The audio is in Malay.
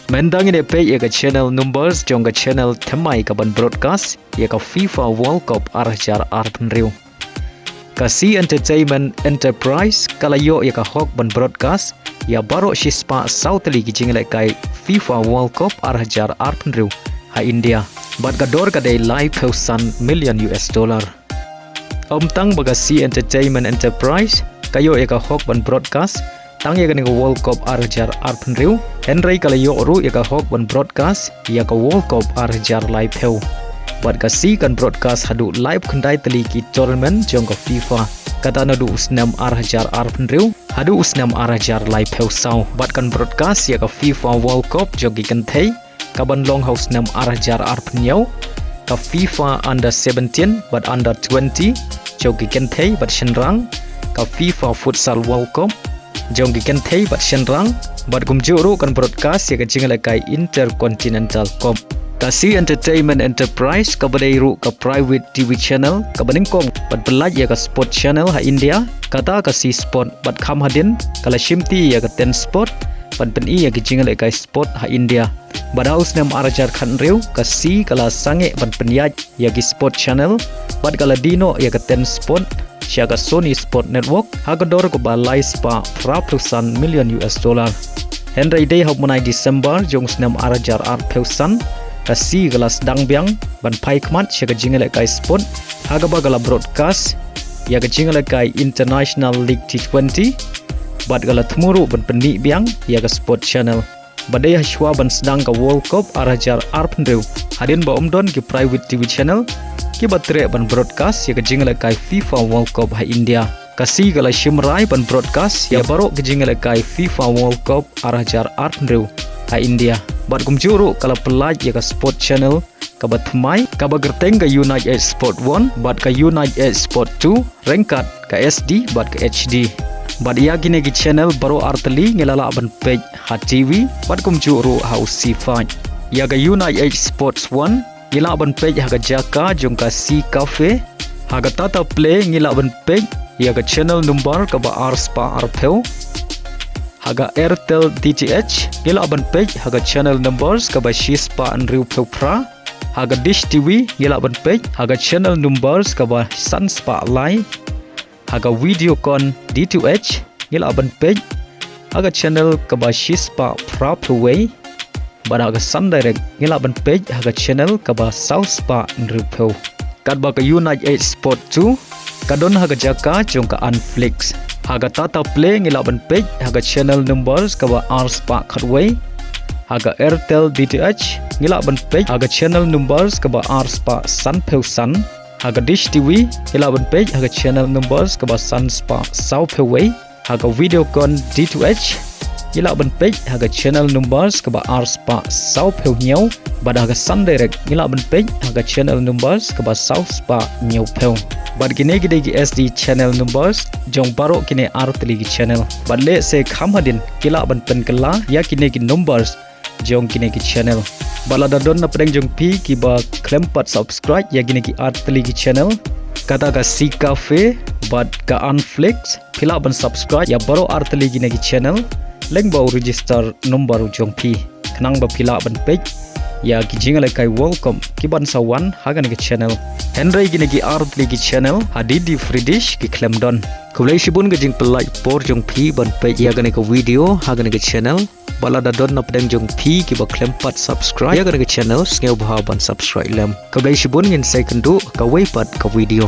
Mendang ini Peit ya ke channel numbers jong ke channel temai kaban broadcast ya ke FIFA World Cup arjar arpenriu. Kasi entertainment enterprise kalayo ya ke hok ban broadcast ya baru shispa sauteli kijing kai FIFA World Cup arjar arpenriu ha India. Bat kador kadai live $1,000,000 US. Tang bagasi entertainment enterprise kayo ya ke hok ban broadcast tang ya ke World Cup arjar arpenriu Henry kalayo ru ya ke hok ban broadcast ya ke World Cup arjar live heu. Bat kasi kan broadcast hadu live kendai teli ki tournament jong ke FIFA kata nadu usnam arjar arpenriu hadu usnam arjar live heu sau. Bat kan broadcast ya ke FIFA World Cup jong ki kentai kaban long house nam arjar arpenyau ka FIFA under 17 but under 20 jogi kentai bat shenrang ka FIFA futsal World Cup jogi kentai bat shenrang bat gumjuru kan broadcast ya kajing kai intercontinental cup kasi entertainment enterprise ka badairu ka private TV channel ka baningkong bat belaj ya ka sport channel ha India kata kasi sport bat kham hadin kala shimti ya ka ten sport ban peni ya kajing kai sport ha India Badaus nam arjar khanriu kasi kala sange ban penyaj ya ki sport channel bad kala dino ya ka ten sport syaga Sony Sport Network hagador ko balai spa $1,000,000 US. Henry day hab munai December jong snam arjar $1,000 kasi kala sedang biang ban pai kmat syaga jingle kai sport hagaba kala broadcast ya ka jingle kai International League T20 bad kala tmuru ban penik biang ya ka sport channel badai haswa ban sedang ke World Cup arjar arpenriu hadin ba omdon ki private TV channel ki batre ban broadcast ya ke jingle kai FIFA World Cup ha India kasi kala shimrai ban broadcast ya baru ke jingle kai FIFA World Cup arjar arpenriu ha India bat kumjuru kala pelaj ya ke sport channel ka batmai ka bagerteng ka United Sport 1 bat ka United Sport 2 rengkat ka SD bat ka HD Bad ia gini ki channel baru arteli ngelala ban page ha TV bad kumjuru ha Fifa ya ga United Sports 1 ngila ban page ha ga Jaka jong ka C Cafe ha ga Tata Play ngila ban page ya ga channel number ka ba Arspa Arpeu ha ga Airtel DTH ngila ban page ha ga channel numbers ka ba Shispa Anriu Pra ha ga Dish TV ngila ban page ha ga channel numbers ka ba Sunspa Live Haga Videocon D2H ngila ban page haga channel kaba Shispa Propway bada haga Sun Direct ngila ban page haga channel kaba Southpa Nrupeu kadba ka United Sport 2 kadon haga Jaka jong ka Unflix haga Tata Play ngila ban page haga channel numbers kaba Arspa Katway haga Airtel DTH ngila ban page haga channel numbers kaba Arspa Sunpeu Sun haga Dish TV ngila ban page haga channel numbers kaba Sunspa Southway haga Videocon D2H ngila ban page haga channel numbers kaba Arspa Southway nyau bada haga Sun Direct ngila ban page haga channel numbers kaba Southpa nyau peu bad kini gide gi SD channel numbers jong baro kini artli gi channel bad le se khamadin kila ban pen kala ya kini gi numbers jong kini gi channel balada don na pedeng jong pi ki ba klempat subscribe ya gini ki artli ki channel kata ka C Cafe bad ka Unflix pila ban subscribe ya baru artli gini ki channel leng bau register number jong pi kenang ba pila ban page ya ki jingle kai welcome ki ban sawan hagan ki channel Henry gini ki artli ki channel hadidi Friedish ki klemdon kulai shibun ga jing pelai por jong pi ban page ya gani ka video hagan ki channel balada don na pedang jong pi ki ba klempat subscribe ya ga channel ngeu ban subscribe lam ka blai shibun ngin second do ka weipat ka video